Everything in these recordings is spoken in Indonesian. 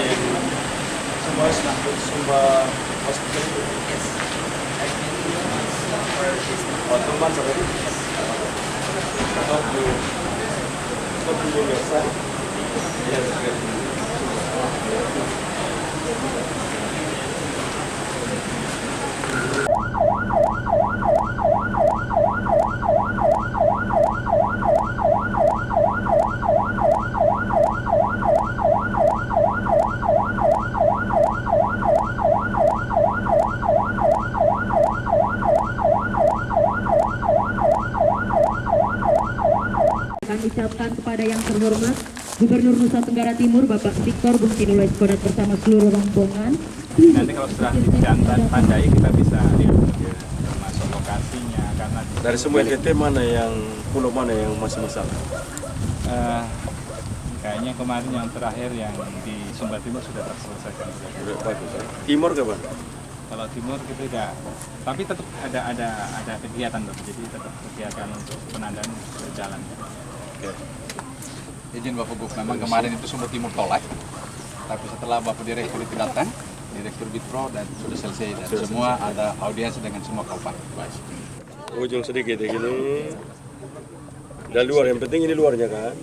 yang semua Sumba Hospital itu. Yes. I've been 2 months for this month. Oh, 2 months already? Yes. Stop doing your son. Yes, good. Kami ucapkan kepada yang terhormat Gubernur Nusa Tenggara Timur Bapak Victor Bungkinulai Skodat bersama seluruh rombongan. Nanti kalau sudah ditandai kita bisa lihat termasuk lokasinya karena Dari semua NTT pulau mana yang masih masalah? kayaknya kemarin yang terakhir yang di Sumba Timur sudah terselesaikan. Udah bagus. Timur kapan? Kalau timur kita tidak, tapi tetap ada kegiatan tuh, jadi tetap kegiatan untuk penandaan berjalan. Oke. Izin Bapak Gub, memang kemarin itu Sumba Timur tolak, tapi setelah Bapak Direktur itu datang, Direktur Bitpro dan sudah selesai dan semua ada audiensi dengan semua kabupaten. Ujung sedikit ya gini. Udah luar, yang penting ini luarnya kan?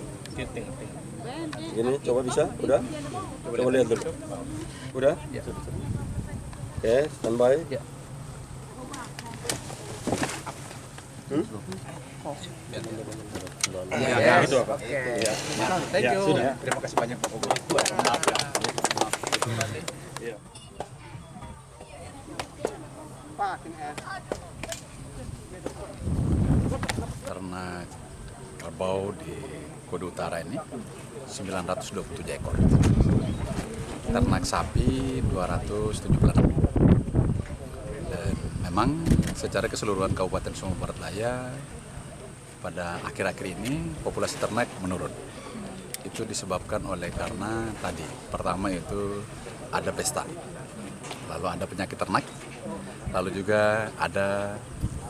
Gini, coba bisa? Udah? Coba lihat dulu. Udah? Ya. Oke, standby. Ya. Ya, gitu apa? Ya, thank you. sudah. Terima kasih banyak Bapak Gub. Maaf ya. Iya. Ternak kerbau di Kudu Utara ini 927 ekor. Ternak sapi 276. Dan memang secara keseluruhan Kabupaten Sumba Barat Daya pada akhir-akhir ini populasi ternak menurun. Itu disebabkan oleh karena tadi pertama itu ada pesta, lalu ada penyakit ternak, lalu juga ada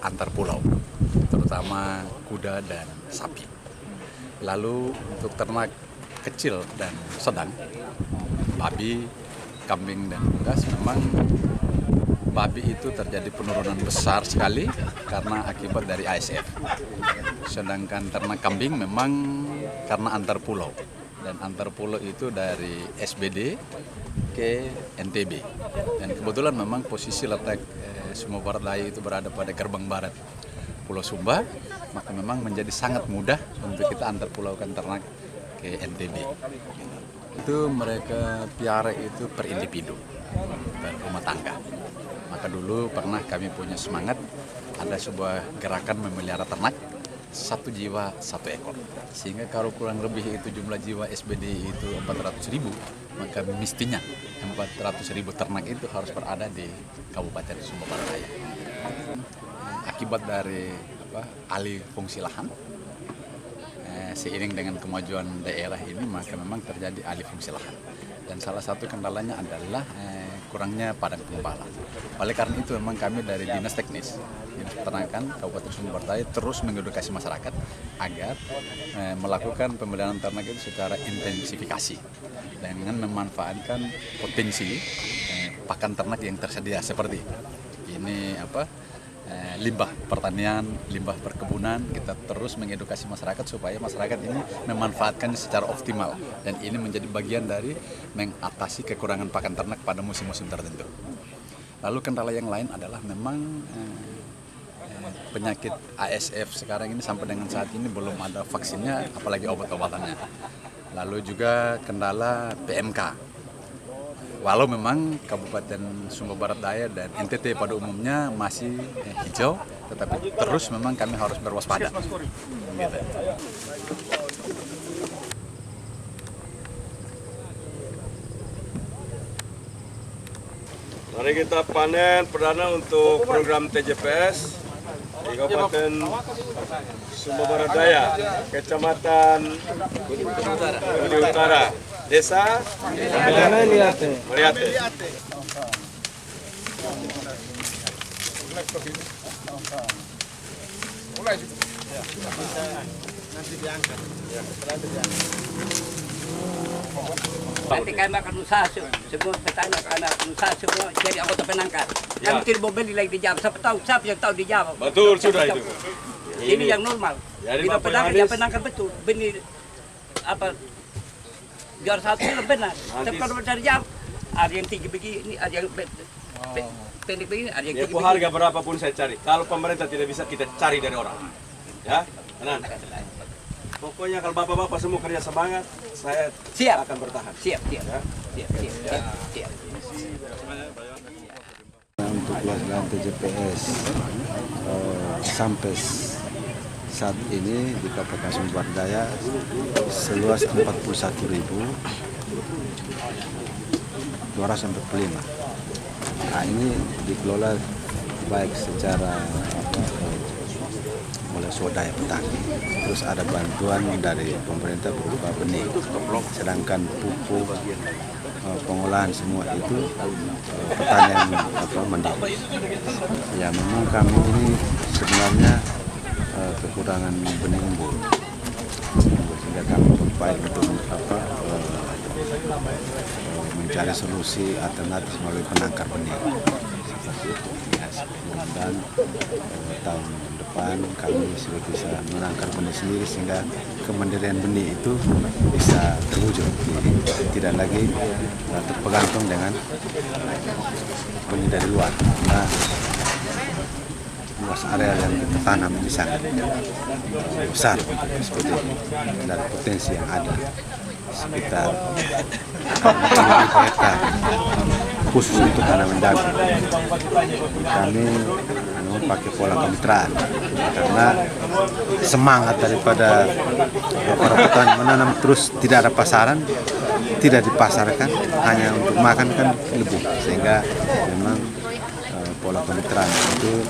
antar pulau, terutama kuda dan sapi. Lalu untuk ternak kecil dan sedang, babi, kambing dan unggas, memang babi itu terjadi penurunan besar sekali karena akibat dari ASF. Sedangkan ternak kambing memang karena antar pulau, dan antar pulau itu dari SBD ke NTB. Dan kebetulan memang posisi letak Sumba Barat Daya itu berada pada gerbang barat Pulau Sumba, maka memang menjadi sangat mudah untuk kita antar pulaukan ternak ke NTB. Itu mereka piara itu per individu, per rumah tangga. Maka dulu pernah kami punya semangat ada sebuah gerakan memelihara ternak 1 jiwa 1 ekor, sehingga kalau kurang lebih itu jumlah jiwa SBD itu 400.000, maka mestinya 400.000 ternak itu harus berada di Kabupaten Sumba Barat Daya. Akibat dari alih fungsi lahan, seiring dengan kemajuan daerah ini maka memang terjadi alih fungsi lahan, dan salah satu kendalanya adalah kurangnya padang gembala. Oleh karena itu memang kami dari Dinas Teknis Peternakan Kabupaten Sumba Barat Daya terus mengedukasi masyarakat agar melakukan pemeliharaan ternak itu secara intensifikasi dengan memanfaatkan potensi pakan ternak yang tersedia seperti ini limbah pertanian, limbah perkebunan. Kita terus mengedukasi masyarakat supaya masyarakat ini memanfaatkannya secara optimal, dan ini menjadi bagian dari mengatasi kekurangan pakan ternak pada musim-musim tertentu. Lalu kendala yang lain adalah memang penyakit ASF sekarang ini sampai dengan saat ini belum ada vaksinnya, apalagi obat-obatannya. Lalu juga kendala PMK. Walau memang Kabupaten Sumba Barat Daya dan NTT pada umumnya masih hijau, tetapi terus memang kami harus berwaspada. Gitu. Mari kita panen perdana untuk program TJPS di Kabupaten Sumba Barat Daya, Kecamatan Kudu Utara, Desa Meriate. Nanti diangkat. Nanti kami akan usaha semua petani kami akan usaha semua jadi anggota penangkar. Kami tidak mau beli lagi di Jawa. Siapa yang tahu di Jawa? Betul sudah itu. Ini yang normal. Jadi Bila Bapak penangkar Yohanes- yang penangkar betul. Benih apa? Juara satu itu benar. Tapi kalau dari Jawa ada yang tinggi begini, ada yang pendek begini, ada yang tinggi Depo harga berapapun saya cari. Kalau pemerintah tidak bisa, kita cari dari orang. Ya, tenang. Pokoknya kalau bapak-bapak semua kerja semangat, saya Siap. akan bertahan. Siap. Ya. Siap. Untuk pelaksanaan TJPS sampai saat ini di Kabupaten Sumber Daya seluas 41.245. Nah, ini dikelola baik secara oleh swadaya petani, terus ada bantuan dari pemerintah berupa benih, sedangkan pupuk pengolahan semua itu pertanian mandiri. Ya memang kami ini sebenarnya kekurangan benih unggul, sehingga kami berupaya untuk mencari solusi alternatif melalui penangkar benih. Dan tahun depan kami sudah bisa menangkar benih sendiri sehingga kemandirian benih itu bisa terwujud. Tidak lagi terpegantung dengan benih dari luar. Nah, luas area yang kita tanam ini sangat besar seperti ini, dan potensi yang ada sekitar 5 hektar khusus untuk tanaman jagung. Kami pakai pola kemitraan karena semangat daripada para petani menanam terus tidak ada pasaran, tidak dipasarkan, hanya untuk makan kan lebih, sehingga memang pola kemitraan itu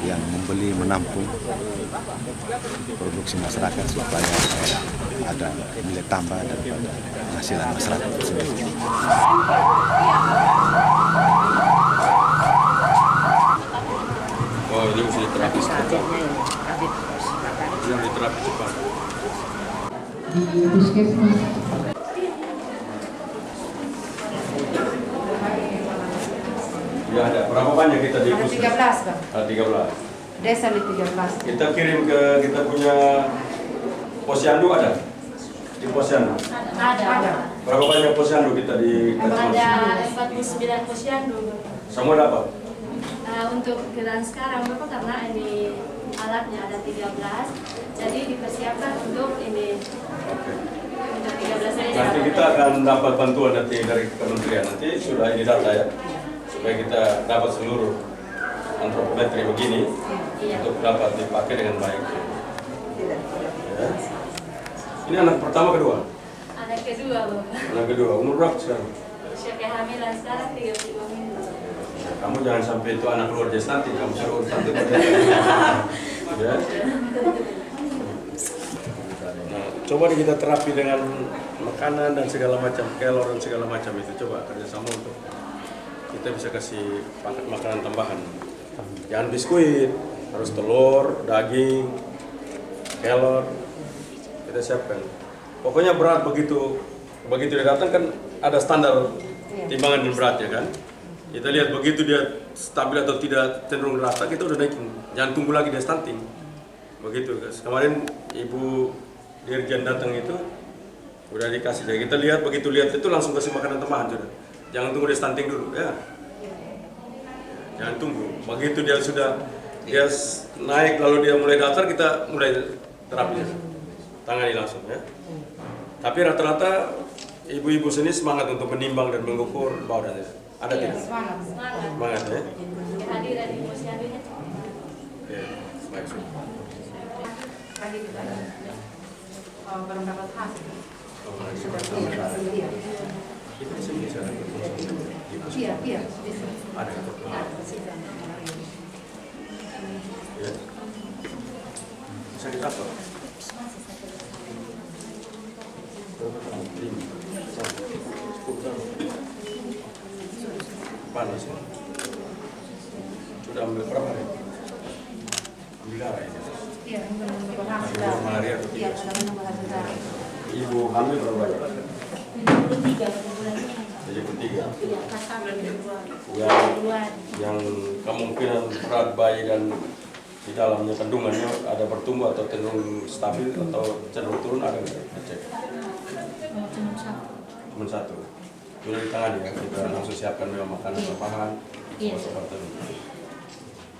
yang membeli menampung produksi masyarakat supaya ada nilai tambah daripada penghasilan masyarakat sendiri. Oh, ini mesti diterapi cepat. Yang diterapi cepat. Di puskesmas. Ya ada. Berapa banyak kita di Ada puskesmas? 13, Bang. Ada 13. Desa di 13. Kita kirim ke kita punya posyandu ada? Di posyandu. Ada. Berapa banyak posyandu kita di Kacamata? Ada 49 posyandu. Semua dapat? Untuk keadaan sekarang Bapak karena ini alatnya ada 13, jadi dipersiapkan untuk ini. Untuk 13 saja. Nanti kita akan dapat bantuan nanti dari kementerian, nanti sudah ini data ya, supaya kita dapat seluruh antropometri begini untuk dapat dipakai dengan baik. Ya. Ini anak pertama kedua? Anak kedua Bapak. Anak kedua, umur berapa sekarang? Usia kehamilan sekarang 35 minggu. Kamu jangan sampai itu anak keluar nanti, kamu suruh urus satu. Ya. Nah, coba kita terapi dengan makanan dan segala macam, kelor dan segala macam itu, coba kerjasama untuk kita bisa kasih paket makanan tambahan. Jangan biskuit, harus telur, daging, kelor, kita siapkan. Pokoknya berat begitu dia datang kan ada standar timbangan dan beratnya kan. Kita lihat begitu dia stabil atau tidak cenderung rata, kita udah naikin. Jangan tunggu lagi dia stunting. Begitu guys. Kemarin Ibu Dirjen datang itu udah dikasih. Jadi kita lihat begitu lihat itu langsung kasih makanan tambahan sudah. Jangan tunggu dia stunting dulu ya. Jangan tunggu. Begitu dia sudah naik lalu dia mulai datar, kita mulai terapi. Tangani langsung ya. Tapi rata-rata ibu-ibu sini semangat untuk menimbang dan mengukur bau dan ada tidak? Semangat ya. Kehadiran di posyandunya. Oke, baik. Tadi kita belum dapat hasil. Kita di sini bisa dapat Iya. ada. Ya. Bisa ditampar. Panas ya. Sudah ambil berapa hari? Ambil darah ini. Iya, belum dapat hasil. Malaria atau Iya, tidak? sudah menambah hasil darah. Ibu hamil berapa banyak? 73 bulan ini. 73. Iya, kakak Yang kemungkinan berat bayi dan di dalamnya kandungannya ada bertumbuh atau cenderung stabil atau cenderung turun ada nggak? Cek. Cuma satu. Sudah ditangani ya, kita langsung siapkan memang makanan tambahan. Iya. Seperti itu.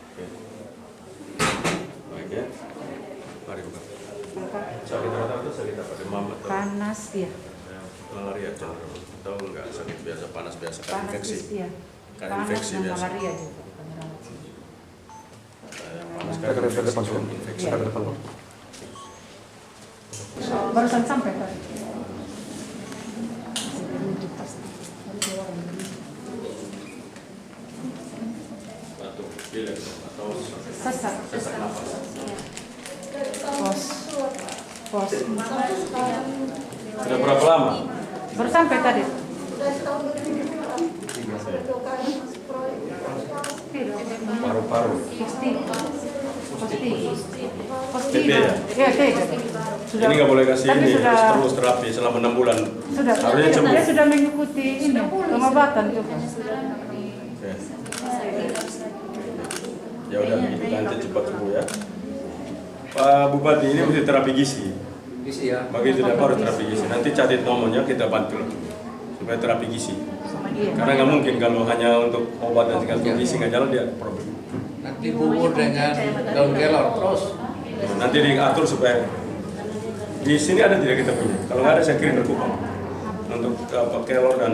Oke. Baik ya. Mari buka. Sakit rata-rata sakit apa? Demam atau? Panas ya. Malaria cenderung atau enggak sakit biasa panas biasa kan Panas infeksi. ya. Karena Panas infeksi dan biasa. malaria juga. Panas karena infeksi dan infeksi. Barusan sampai Pak. Batuk pilek atau Sesak. sesak nafas. Pos. Sudah berapa lama? Baru sampai tadi. Paru-paru. Posti. TB ya? Iya, TB. Ini nggak boleh kasih Tapi ini sudah- terus terapi selama 6 bulan. Sudah. Harusnya sembuh. Dia sudah mengikuti ini pengobatan juga. Oke. Ya udah begitu nanti cepat sembuh ya. Pak Bupati ini mesti terapi gizi. Gizi ya. Bagi tidak harus terapi gizi. Nanti catat nomornya kita bantu supaya terapi gizi. Karena nggak mungkin kalau hanya untuk obat dan segala macam gizi nggak jalan dia problem. Nanti bubur dengan daun kelor terus. Nanti diatur supaya di sini ada tidak kita punya. Kalau nggak ada saya kirim ke Kupang untuk apa kelor dan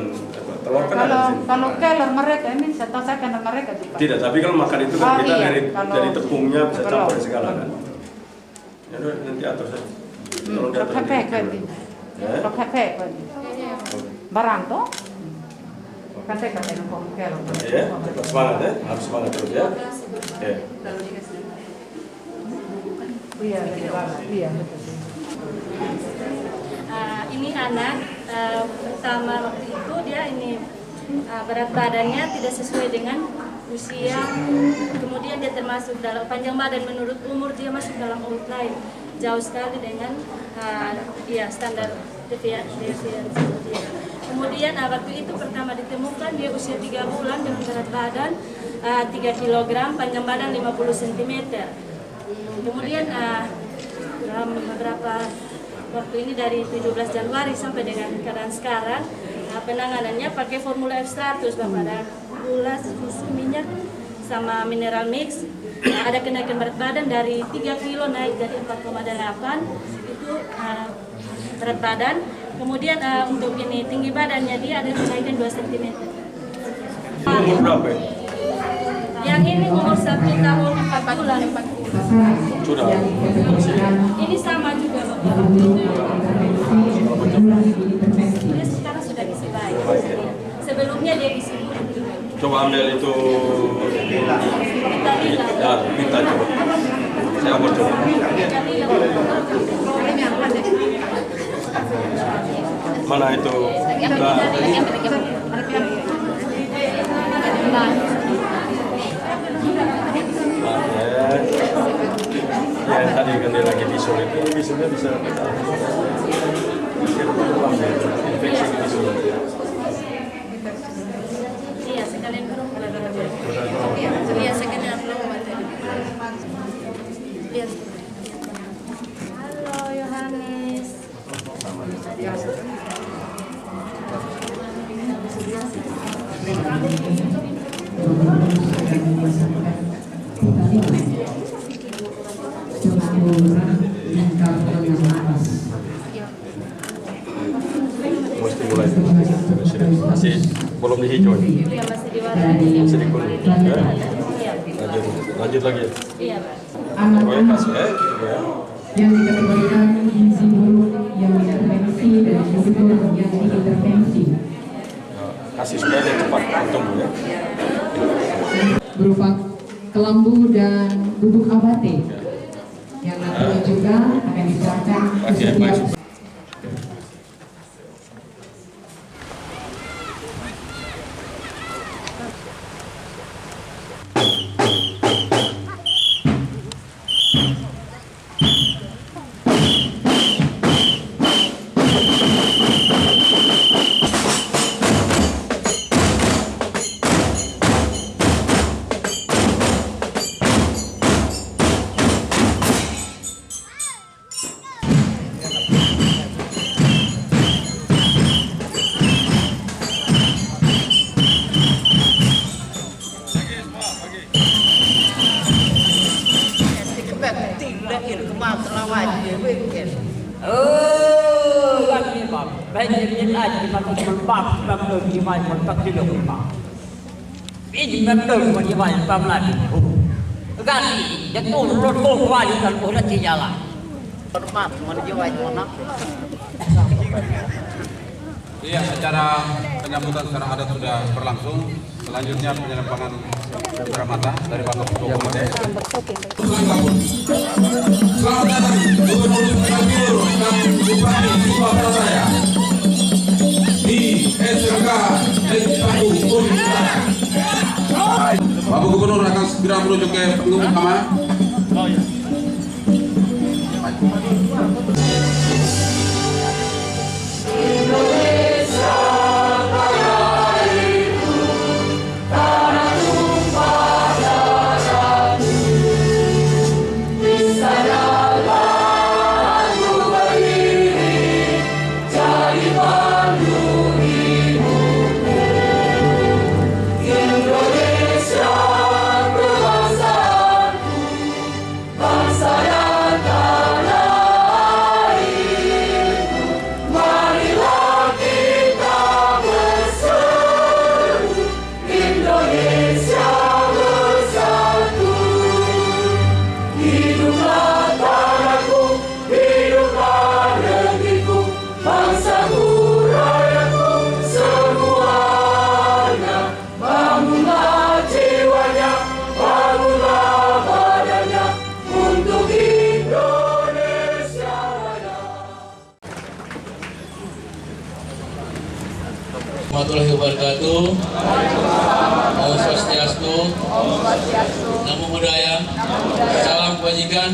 telur kan ada di sini. Kalau kelor mereka ini saya tahu saya kenal mereka juga. Tidak, tapi kalau makan itu kan Oh, kita iya. dari tepungnya bisa Kalau- campur segala kan. Ya udah nanti atur saja. Tolong diatur Rok nanti. hepek kan. Ya. Rok hepek kan. Barang tuh. Kan saya kata kelor. Ya, cepat semangat ya, harus semangat terus ya. Ya. Iya, iya betul. Ini anak pertama waktu itu dia ini berat badannya tidak sesuai dengan usia, kemudian dia termasuk dalam panjang badan menurut umur dia masuk dalam outline jauh sekali dengan standar deviasi. Kemudian waktu itu pertama ditemukan dia usia 3 bulan dengan berat badan 3 kg, panjang badan 50 cm. Kemudian dalam beberapa waktu ini dari 17 Januari sampai dengan keadaan sekarang penanganannya pakai formula F100 Bapak, ada gula, susu, minyak sama mineral mix. Ada kenaikan berat badan dari 3 kilo naik dari 4,8 itu berat badan. Kemudian untuk ini tinggi badannya dia ada kenaikan 2 cm. Umur berapa ya? Yang ini umur 1 tahun 4 bulan. Sudah. Ini sama juga Bapak. Dia sekarang sudah gizi baik. Sebelumnya dia gizi buruk juga. Coba ambil itu Kita bilang. ya, minta coba. Saya mau coba. Mana itu? Ya, tadi kan dia lagi bisul itu, bisulnya bisa infeksi bisul. Iya, sekalian belum. Iya, sekalian belum. Lihat. Halo Yohanes. Mesti mulai masih belum dihijau. Iya, masih diwarnai. Masih dikuning. Ya. Iya. Lanjut lagi. Iya, Pak. Pokoknya kasih ya. yang dikategorikan gizi buruk yang diintervensi dan gizi buruk yang diintervensi Kasih supaya dia cepat tumbuh ya. berupa kelambu dan bubuk abate yang nantinya juga akan diserahkan ke Oke, setiap baik. Banjirnya aja maka melpak melak gimana melpak juga melpak. Ini melak gimana melpak lagi. Ganti, dia turun kuali dan udah di jalan. Hormat menuju wajib. Iya, acara penyambutan secara adat sudah berlangsung. Selanjutnya penyambutan Ramata dari Bapak Ketua Komite. Selamat datang Gubernur Gubernur dan Bupati Surabaya di SMK Negeri Paku Bumi Utara. Bapak Gubernur akan segera menuju ke panggung utama. Warahmatullahi wabarakatuh. Om Swastiastu. Namo Buddhaya. Salam kebajikan.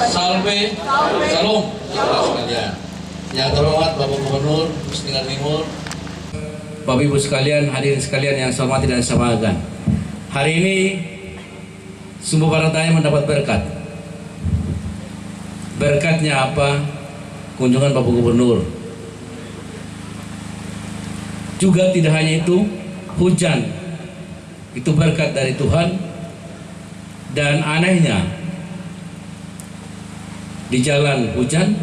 Salve. Salam. Sekalian. Yang terhormat Bapak Gubernur Nusa Tenggara Timur, Bapak Ibu sekalian, hadirin sekalian yang saya hormati dan saya banggakan. Hari ini Sumber Barataya mendapat berkat. Berkatnya apa? Kunjungan Bapak Gubernur. Juga tidak hanya itu, hujan itu berkat dari Tuhan. Dan anehnya, di jalan hujan,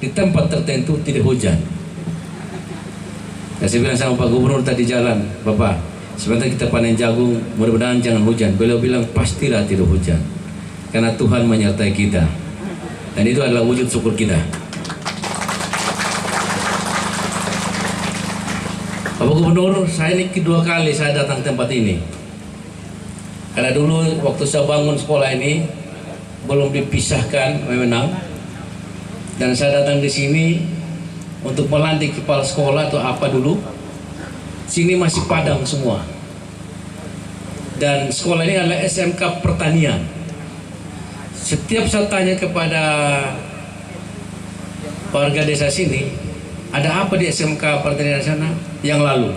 di tempat tertentu tidak hujan. Saya bilang sama Pak Gubernur tadi jalan, Bapak, sebentar kita panen jagung, mudah-mudahan jangan hujan. Beliau bilang pastilah tidak hujan, karena Tuhan menyertai kita. Dan itu adalah wujud syukur kita. Bapak Gubernur, saya ini kedua kali saya datang ke tempat ini. Karena dulu waktu saya bangun sekolah ini belum dipisahkan wewenang, dan saya datang di sini untuk melantik kepala sekolah atau apa dulu. Sini masih padang semua. Dan sekolah ini adalah SMK Pertanian. Setiap saya tanya kepada warga desa sini, ada apa di SMK Pertanian sana yang lalu?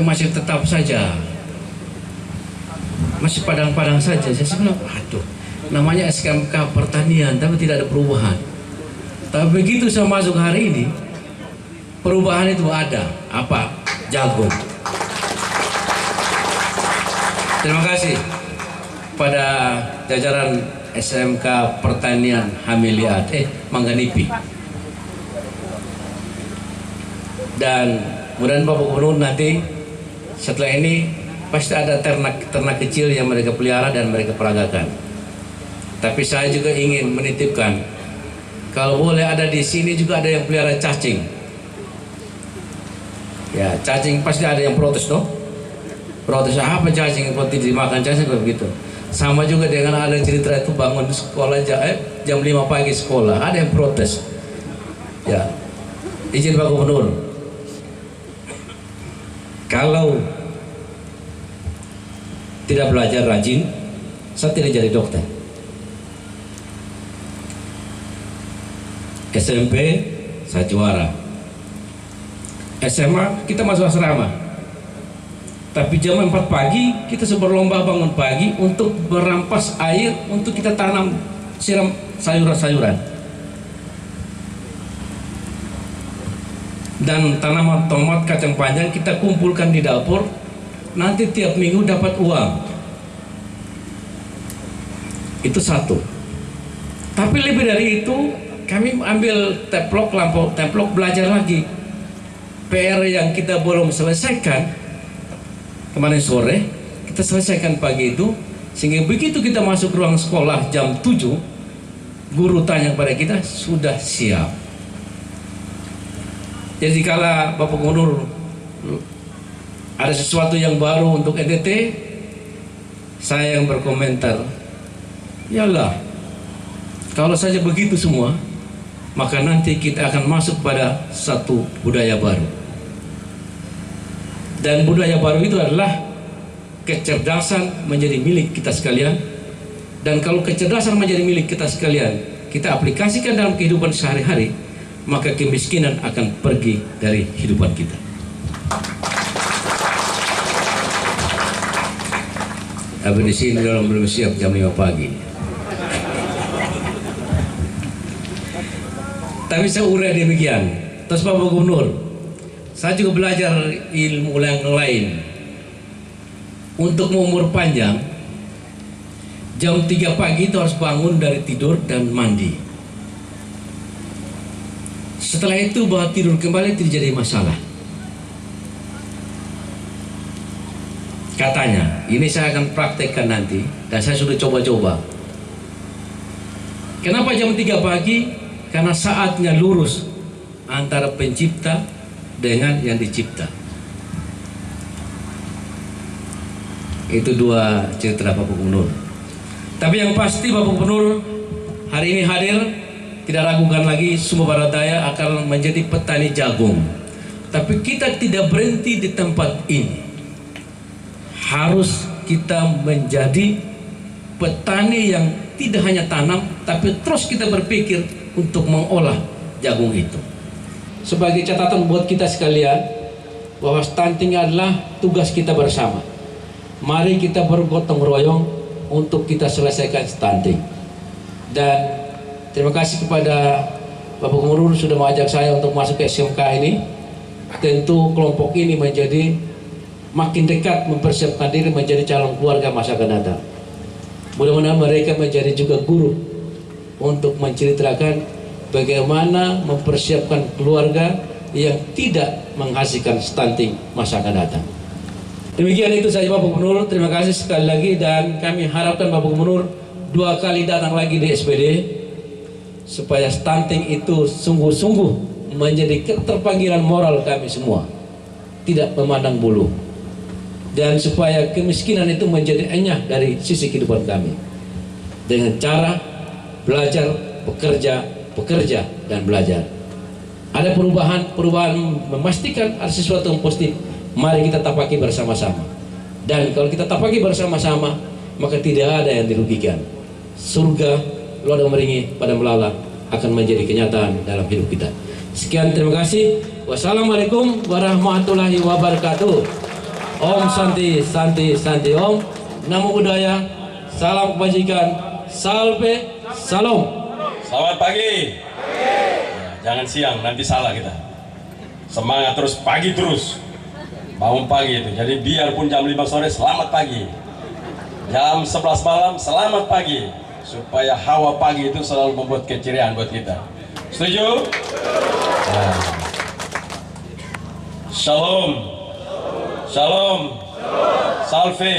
Masih tetap saja, masih padang-padang saja. Saya bilang, aduh, namanya SMK Pertanian tapi tidak ada perubahan. Tapi begitu saya masuk hari ini, perubahan itu ada. Apa? Jagung. Terima kasih pada jajaran SMK Pertanian Hamiliat Manganipi. Dan mudah-mudahan Bapak Gubernur nanti setelah ini pasti ada ternak kecil yang mereka pelihara dan mereka peragakan. Tapi saya juga ingin menitipkan, kalau boleh ada di sini juga ada yang pelihara cacing. Ya, cacing pasti ada yang protes, toh? Protes apa cacing? Kok tidak dimakan cacing kok begitu? Sama juga dengan ada cerita itu bangun di sekolah jam 5 pagi sekolah, ada yang protes. Ya, izin Pak Gubernur. Kalau tidak belajar rajin, saya tidak jadi dokter. SMP saya juara. SMA kita masuk asrama. Tapi jam 4 pagi kita berlomba bangun pagi untuk merampas air untuk kita tanam, siram sayuran-sayuran. Dan tanaman tomat, kacang panjang kita kumpulkan di dapur. Nanti tiap minggu dapat uang. Itu satu. Tapi lebih dari itu, kami ambil templok, lampu templok, belajar lagi. PR yang kita belum selesaikan kemarin sore, kita selesaikan pagi itu, sehingga begitu kita masuk ruang sekolah jam 7, guru tanya kepada kita, sudah siap. Jadi kalau Bapak Gubernur ada sesuatu yang baru untuk NTT, saya yang berkomentar, yalah, kalau saja begitu semua, maka nanti kita akan masuk pada satu budaya baru. Dan budaya baru itu adalah kecerdasan menjadi milik kita sekalian. Dan kalau kecerdasan menjadi milik kita sekalian, kita aplikasikan dalam kehidupan sehari-hari, maka kemiskinan akan pergi dari kehidupan kita. Tapi di sini orang belum siap jam 5 pagi. Tapi saya urai demikian. Terus Bapak Gubernur, saya juga belajar ilmu yang lain. Untuk umur panjang, jam 3 pagi itu harus bangun dari tidur dan mandi. Setelah itu bahwa tidur kembali tidak jadi masalah. Katanya, ini saya akan praktekkan nanti, dan saya sudah coba-coba. Kenapa jam 3 pagi? Karena saatnya lurus antara pencipta dengan yang dicipta. Itu dua cerita Bapak Gubernur. Tapi yang pasti Bapak Gubernur hari ini hadir, tidak ragukan lagi Sumba Barat Daya akan menjadi petani jagung. Tapi kita tidak berhenti di tempat ini. Harus kita menjadi petani yang tidak hanya tanam, tapi terus kita berpikir untuk mengolah jagung itu. Sebagai catatan buat kita sekalian, bahwa stunting adalah tugas kita bersama. Mari kita bergotong royong untuk kita selesaikan stunting. Dan terima kasih kepada Bapak Gubernur sudah mengajak saya untuk masuk ke SMK ini. Tentu kelompok ini menjadi makin dekat mempersiapkan diri menjadi calon keluarga masa akan datang. Mudah-mudahan mereka menjadi juga guru untuk menceritakan bagaimana mempersiapkan keluarga yang tidak menghasilkan stunting masa akan datang. Demikian itu saja Bapak Gubernur, terima kasih sekali lagi, dan kami harapkan Bapak Gubernur 2 kali datang lagi di SPD supaya stunting itu sungguh-sungguh menjadi keterpanggilan moral kami semua, tidak memandang bulu, dan supaya kemiskinan itu menjadi enyah dari sisi kehidupan kami dengan cara belajar, bekerja dan belajar. Ada perubahan memastikan ada sesuatu yang positif. Mari kita tapaki bersama-sama. Dan kalau kita tapaki bersama-sama, maka tidak ada yang dirugikan. Surga Lodo Meringi pada Melala akan menjadi kenyataan dalam hidup kita. Sekian, terima kasih. Wassalamualaikum warahmatullahi wabarakatuh. Om Santi Santi Santi Om. Namo Buddhaya. Salam kebajikan. Salve. Salam. Selamat pagi. Ya, jangan siang, nanti salah kita. Semangat terus, pagi terus. Bangun pagi itu. Jadi biarpun jam 5 sore, selamat pagi. Jam 11 malam, selamat pagi. Supaya hawa pagi itu selalu membuat keceriaan buat kita. Setuju? Nah. Shalom. Shalom. Salve.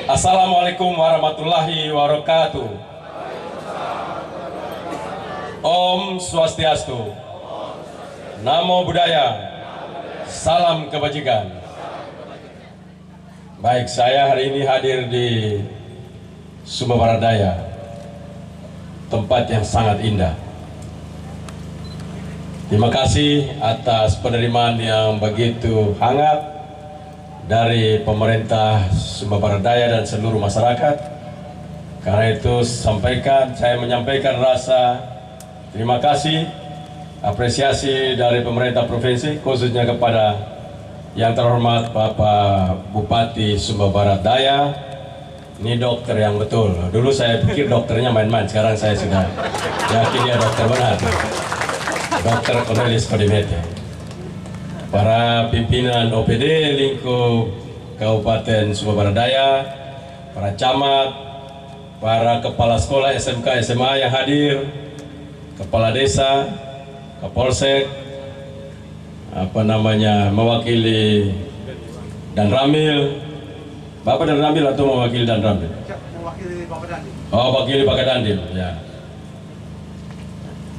Assalamualaikum warahmatullahi wabarakatuh. Om Swastiastu. Namo Buddhaya. Salam kebajikan. Baik, saya hari ini hadir di Sumba Barat Daya, tempat yang sangat indah. Terima kasih atas penerimaan yang begitu hangat dari pemerintah Sumba Barat Daya dan seluruh masyarakat. Karena itu saya menyampaikan rasa terima kasih, apresiasi dari pemerintah provinsi, khususnya kepada yang terhormat Bapak Bupati Sumba Barat Daya. Ini dokter yang betul. Dulu saya pikir dokternya main-main, sekarang saya sudah yakin dia dokter benar. Dokter Cornelis Kodimete. Para pimpinan OPD lingkup Kabupaten Sumba Barat Daya, para camat, para kepala sekolah SMK SMA yang hadir, kepala desa, Kapolsek, mewakili Dan Ramil. Bapak Dan Ramil atau mewakili Dan Ramil? Mewakili Bapak Dandil. Oh, wakili Bapak Dandil, ya.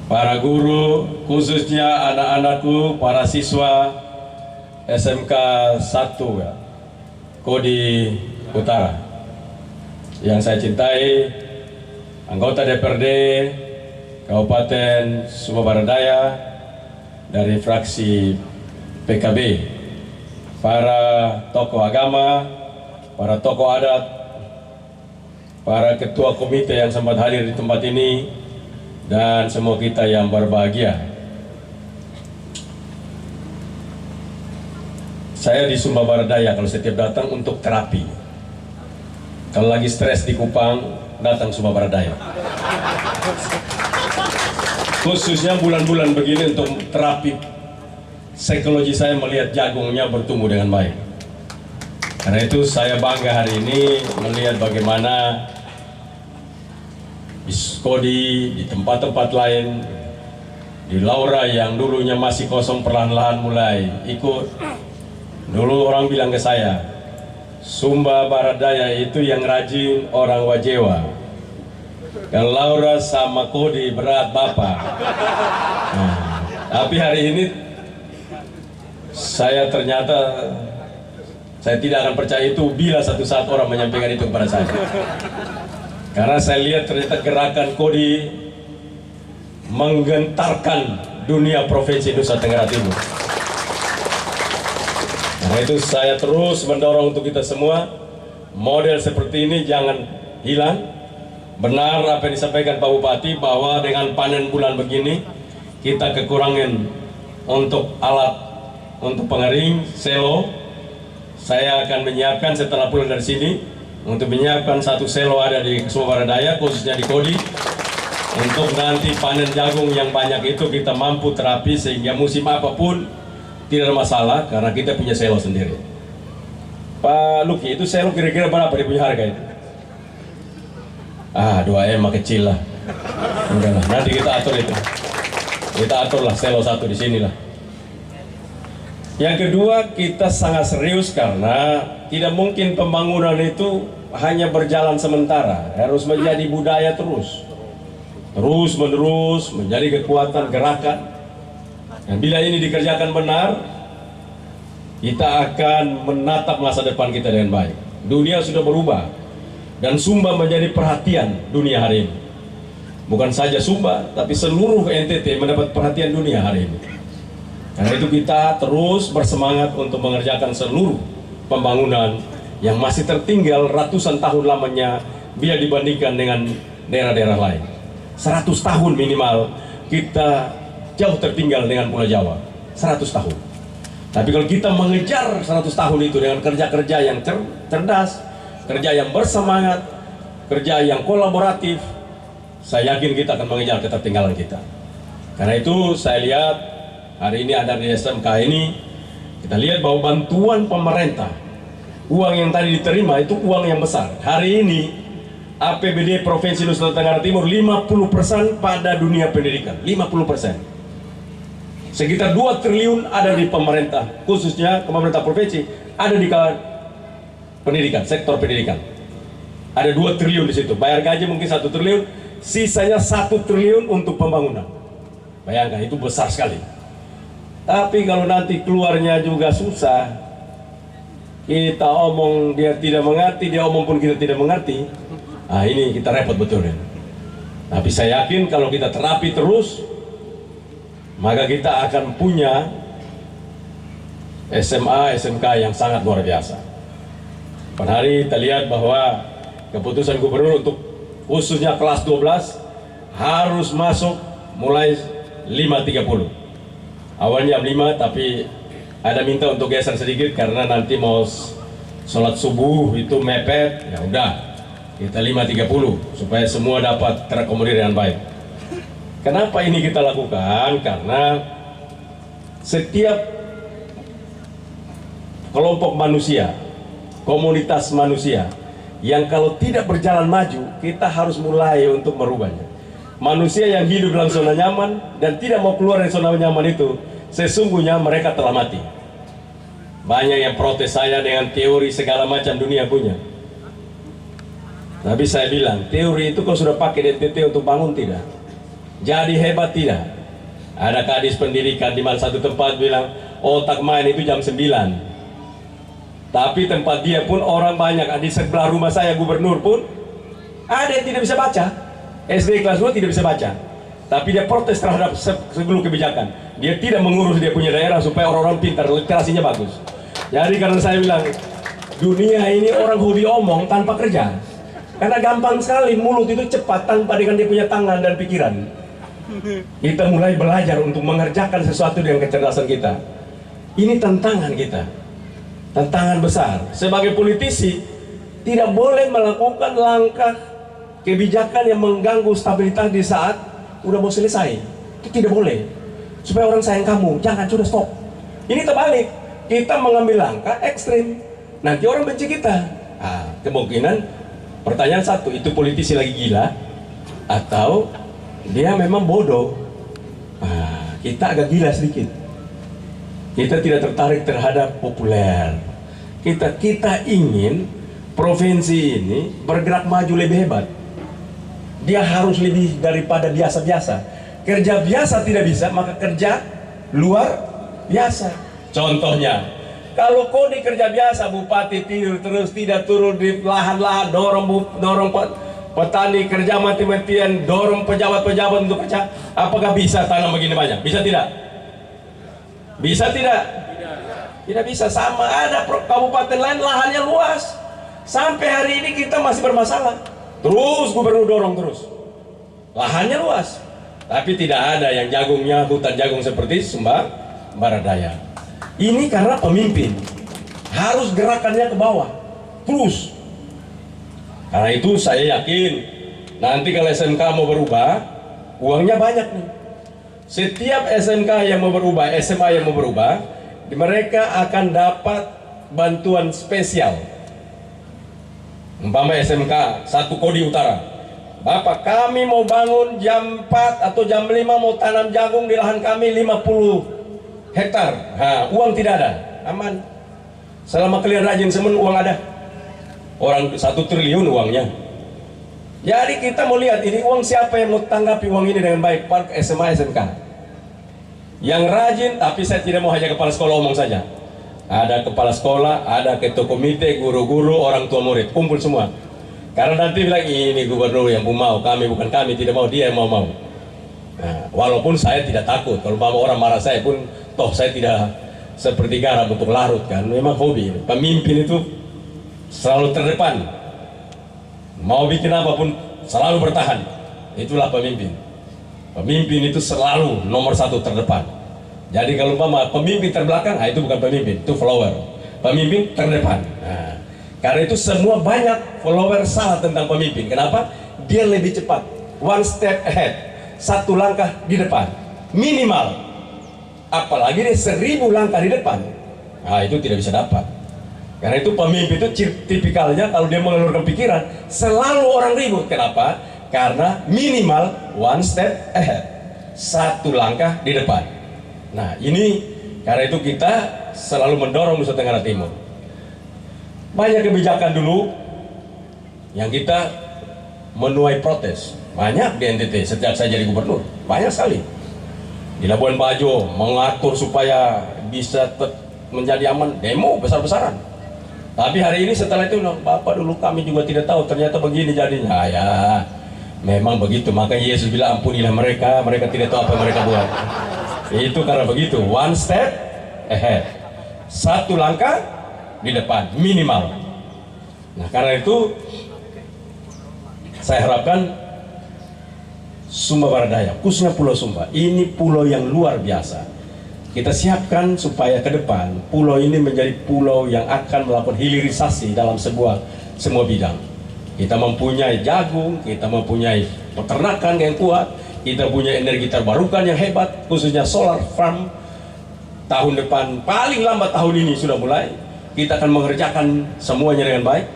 Para guru, khususnya anak-anakku, para siswa SMK 1 ya, Kodi Utara, yang saya cintai, anggota DPRD Kabupaten Sumba Barat Daya dari fraksi PKB, para tokoh agama, para tokoh adat, para ketua komite yang sempat hadir di tempat ini, dan semua kita yang berbahagia. Saya di Sumba Barat Daya kalau setiap datang untuk terapi. Kalau lagi stres di Kupang, datang Sumba Barat Daya. Khususnya bulan-bulan begini untuk terapi psikologi saya melihat jagungnya bertumbuh dengan baik. Karena itu saya bangga hari ini melihat bagaimana di Kodi, di tempat-tempat lain, di Laura yang dulunya masih kosong perlahan-lahan mulai ikut. Dulu orang bilang ke saya, Sumba Barat Daya itu yang rajin orang Wajewa. Kalau Laura sama Kodi berat bapak. Nah, tapi hari ini saya tidak akan percaya itu bila satu saat orang menyampaikan itu kepada saya. Karena saya lihat ternyata gerakan Kodi menggentarkan dunia provinsi Nusa Tenggara Timur. Karena itu saya terus mendorong untuk kita semua, model seperti ini jangan hilang. Benar apa yang disampaikan Pak Bupati bahwa dengan panen bulan begini kita kekurangan untuk alat untuk pengering selo. Saya akan menyiapkan setelah pulang dari sini untuk menyiapkan satu selo ada di Sumba Barat Daya, khususnya di Kodi, untuk nanti panen jagung yang banyak itu kita mampu terapi sehingga musim apapun tidak ada masalah karena kita punya selo sendiri. Pak Luki, itu selo kira-kira berapa dia punya harga itu? 2M mah kecil lah. Enggak lah, nanti kita atur itu. Kita aturlah selo satu di sini lah. Yang kedua, kita sangat serius karena tidak mungkin pembangunan itu hanya berjalan sementara, harus menjadi budaya terus menerus menjadi kekuatan gerakan. Dan bila ini dikerjakan benar, kita akan menatap masa depan kita dengan baik. Dunia sudah berubah dan Sumba menjadi perhatian dunia hari ini. Bukan saja Sumba, tapi seluruh NTT mendapat perhatian dunia hari ini. Karena itu kita terus bersemangat untuk mengerjakan seluruh pembangunan yang masih tertinggal ratusan tahun lamanya bila dibandingkan dengan daerah-daerah lain. 100 tahun minimal kita jauh tertinggal dengan Pulau Jawa. 100 tahun. Tapi kalau kita mengejar 100 tahun itu dengan kerja-kerja yang cerdas, kerja yang bersemangat, kerja yang kolaboratif, saya yakin kita akan mengejar ketertinggalan kita. Karena itu saya lihat hari ini ada di SMK ini, kita lihat bahwa bantuan pemerintah, uang yang tadi diterima itu uang yang besar. Hari ini APBD Provinsi Nusa Tenggara Timur 50% pada dunia pendidikan, 50%. Sekitar 2 triliun ada di pemerintah, khususnya pemerintah provinsi, ada di pendidikan, sektor pendidikan. Ada 2 triliun di situ. Bayar gaji mungkin 1 triliun, sisanya 1 triliun untuk pembangunan. Bayangkan, itu besar sekali. Tapi kalau nanti keluarnya juga susah, kita omong dia tidak mengerti, dia omong pun kita tidak mengerti, ini kita repot betul ya. Tapi saya yakin kalau kita terapi terus, maka kita akan punya SMA, SMK yang sangat luar biasa. Pada hari kita lihat bahwa keputusan gubernur untuk khususnya kelas 12 harus masuk mulai 5.30. Awalnya jam 5, tapi ada minta untuk geser sedikit karena nanti mau sholat subuh itu mepet. Ya udah, kita 5.30 supaya semua dapat terakomodir dengan baik. Kenapa ini kita lakukan? Karena setiap kelompok manusia, komunitas manusia yang kalau tidak berjalan maju, kita harus mulai untuk merubahnya. Manusia yang hidup dalam zona nyaman dan tidak mau keluar dari zona nyaman itu sesungguhnya mereka telah mati. Banyak yang protes saya dengan teori segala macam dunia punya. Tapi saya bilang, teori itu kalau sudah pakai DTT untuk bangun tidak. Jadi hebat tidak. Ada kadis pendidikan di mana satu tempat bilang, otak main itu jam 9. Tapi tempat dia pun orang banyak. Di sebelah rumah saya gubernur pun ada yang tidak bisa baca. SD kelas 2 tidak bisa baca. Tapi dia protes terhadap seluruh kebijakan. Dia tidak mengurus dia punya daerah supaya orang-orang pintar, literasinya bagus. Jadi karena saya bilang, dunia ini orang hobi omong tanpa kerja. Karena gampang sekali, mulut itu cepat tanpa dengan dia punya tangan dan pikiran. Kita mulai belajar untuk mengerjakan sesuatu dengan kecerdasan kita. Ini tantangan kita, tantangan besar. Sebagai politisi, tidak boleh melakukan langkah kebijakan yang mengganggu stabilitas di saat udah mau selesai. Itu tidak boleh. Supaya orang sayang kamu, jangan, sudah stop. Ini terbalik, kita mengambil langkah ekstrim. Nanti orang benci kita. Kemungkinan pertanyaan satu, itu politisi lagi gila atau dia memang bodoh. Kita agak gila sedikit. Kita tidak tertarik terhadap populer. Kita ingin provinsi ini bergerak maju lebih hebat. Dia harus lebih daripada biasa-biasa. Kerja biasa tidak bisa, maka kerja luar biasa. Contohnya, kalau Koni kerja biasa, bupati tidur terus, tidak turun di lahan-lahan, dorong petani kerja mati-matian, dorong pejabat-pejabat untuk kerja, apakah bisa tanam begini banyak? Bisa tidak? Bisa tidak? Tidak bisa. Sama ada kabupaten lain lahannya luas. Sampai hari ini kita masih bermasalah. Terus gubernur dorong terus. Lahannya luas. Tapi tidak ada yang jagungnya hutan jagung seperti Sumba Barat Daya. Ini karena pemimpin harus gerakannya ke bawah terus. Karena itu saya yakin nanti kalau SMK mau berubah, uangnya banyak nih. Setiap SMK yang mau berubah, SMA yang mau berubah, mereka akan dapat bantuan spesial. Umpama SMK 1 Kodi Utara, Bapak kami mau bangun jam 4 atau jam 5 mau tanam jagung di lahan kami 50 hektar. Uang tidak ada, aman. Selama kalian rajin semen, uang ada. Orang 1 triliun uangnya. Jadi kita mau lihat ini uang siapa yang mau tanggapi uang ini dengan baik. Pak SMA SMK yang rajin, tapi saya tidak mau hanya kepala sekolah omong saja. Ada kepala sekolah, ada ketua komite, guru-guru, orang tua murid, kumpul semua. Karena nanti bilang ini gubernur yang mau, kami bukan kami tidak mau, dia yang mau. Walaupun saya tidak takut, kalau orang marah saya pun, toh saya tidak seperti garam untuk larut kan, memang hobi. Pemimpin itu selalu terdepan, mau bikin apapun selalu bertahan. Itulah pemimpin. Pemimpin itu selalu nomor 1 terdepan. Jadi kalau pemimpin terbelakang, itu bukan pemimpin, itu follower. Pemimpin terdepan. Karena itu semua banyak follower salah tentang pemimpin. Kenapa? Dia lebih cepat, 1 step ahead, 1 langkah di depan minimal. Apalagi dia 1000 langkah di depan, itu tidak bisa dapat. Karena itu pemimpin itu tipikalnya kalau dia mengeluarkan pikiran selalu orang ribut. Kenapa? Karena minimal 1 step ahead, 1 langkah di depan. Nah ini karena itu kita selalu mendorong Nusa Tenggara Timur. Banyak kebijakan dulu yang kita menuai protes. Banyak di NTT sejak saya jadi gubernur, banyak sekali. Di Labuan Bajo mengatur supaya bisa menjadi aman, demo besar-besaran. Tapi hari ini setelah itu, Bapak dulu kami juga tidak tahu, ternyata begini jadinya. Ya, memang begitu. Makanya Yesus bilang ampunilah mereka, mereka tidak tahu apa yang mereka buat. Itu karena begitu, 1 step ahead, 1 langkah di depan minimal. Nah karena itu saya harapkan Sumba Barat Daya, khususnya Pulau Sumba, ini pulau yang luar biasa. Kita siapkan supaya ke depan pulau ini menjadi pulau yang akan melakukan hilirisasi dalam semua bidang. Kita mempunyai jagung, kita mempunyai peternakan yang kuat, kita punya energi terbarukan yang hebat, khususnya solar farm. Tahun depan, paling lambat tahun ini sudah mulai, kita akan mengerjakan semuanya dengan baik.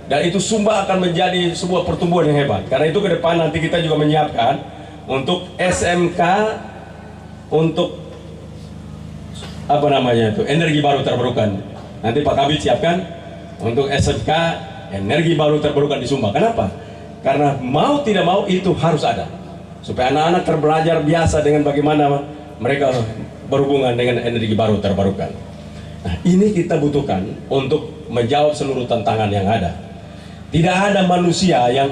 Dan itu Sumba akan menjadi sebuah pertumbuhan yang hebat. Karena itu ke depan nanti kita juga menyiapkan untuk SMK, untuk energi baru terbarukan. Nanti Pak Kabit siapkan untuk SMK energi baru terbarukan di Sumba. Kenapa? Karena mau tidak mau itu harus ada, supaya anak-anak terbelajar biasa dengan bagaimana mereka berhubungan dengan energi baru terbarukan. Nah, ini kita butuhkan untuk menjawab seluruh tantangan yang ada. Tidak ada manusia yang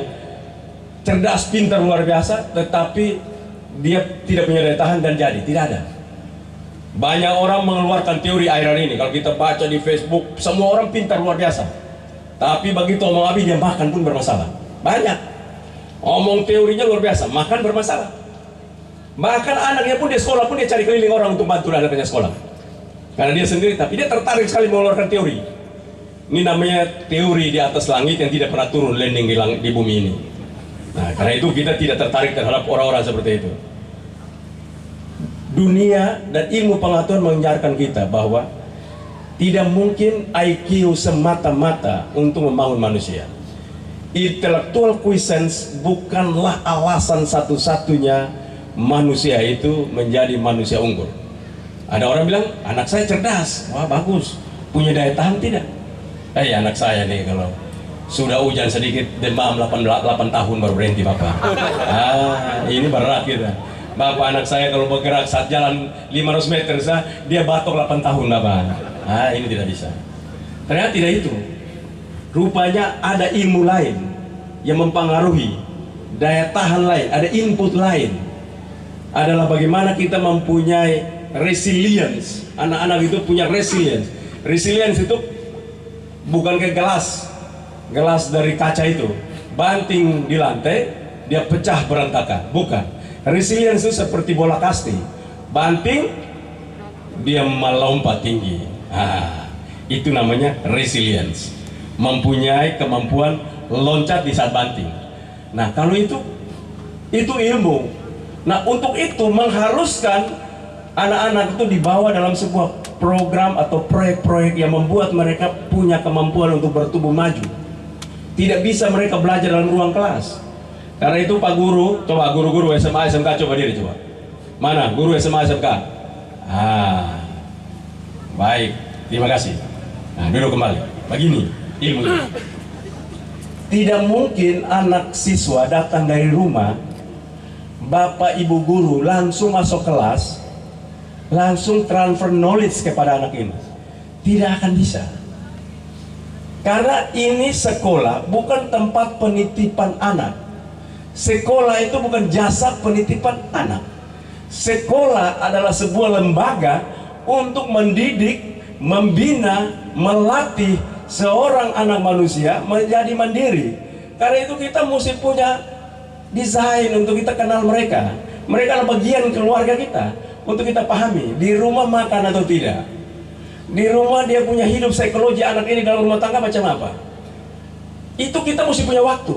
cerdas, pintar, luar biasa, tetapi dia tidak punya daya tahan dan jadi. Tidak ada. Banyak orang mengeluarkan teori akhir ini. Kalau kita baca di Facebook, semua orang pintar luar biasa. Tapi begitu omong habis, dia makan pun bermasalah. Banyak. Omong teorinya luar biasa, makan bermasalah. Bahkan anaknya pun di sekolah pun dia cari keliling orang untuk bantu anaknya sekolah. Karena dia sendiri, tapi dia tertarik sekali mengeluarkan teori. Ini namanya teori di atas langit yang tidak pernah turun landing di bumi ini. Nah, karena itu kita tidak tertarik terhadap orang-orang seperti itu. Dunia dan ilmu pengetahuan mengajarkan kita bahwa tidak mungkin IQ semata-mata untuk membangun manusia. Intellectual quotient bukanlah alasan satu-satunya manusia itu menjadi manusia unggul. Ada orang bilang, anak saya cerdas, wah bagus, punya daya tahan tidak? Anak saya nih kalau sudah hujan sedikit demam 8 tahun baru berhenti Bapak. Ini berat kita. Bapak anak saya kalau bergerak saat jalan 500 meter dia batuk 8 tahun Bapak. Ini tidak bisa. Ternyata tidak itu. Rupanya ada ilmu lain yang mempengaruhi daya tahan lain, ada input lain. Adalah bagaimana kita mempunyai resilience. Anak-anak itu punya resilience. Resilience itu bukan ke gelas dari kaca itu banting di lantai dia pecah berantakan, bukan. Resilience itu seperti bola kasti, banting dia melompat tinggi. Itu namanya resilience, mempunyai kemampuan loncat di saat banting. Nah, kalau itu ilmu. Nah, untuk itu mengharuskan anak-anak itu dibawa dalam sebuah program atau proyek-proyek yang membuat mereka punya kemampuan untuk bertumbuh maju. Tidak bisa mereka belajar dalam ruang kelas. Karena itu Pak Guru, coba guru-guru SMA SMK coba diri coba. Mana guru SMA SMK? Baik, terima kasih. Nah, duduk kembali. Begini ilmunya. Tidak mungkin anak siswa datang dari rumah, bapak ibu guru langsung masuk kelas, langsung transfer knowledge kepada anak ini. Tidak akan bisa. Karena ini sekolah bukan tempat penitipan anak. Sekolah itu bukan jasa penitipan anak. Sekolah adalah sebuah lembaga untuk mendidik, membina, melatih seorang anak manusia menjadi mandiri. Karena itu kita mesti punya desain untuk kita kenal mereka. Mereka adalah bagian keluarga kita. Untuk kita pahami, di rumah makan atau tidak. Di rumah dia punya hidup psikologi anak ini dalam rumah tangga macam apa. Itu kita mesti punya waktu.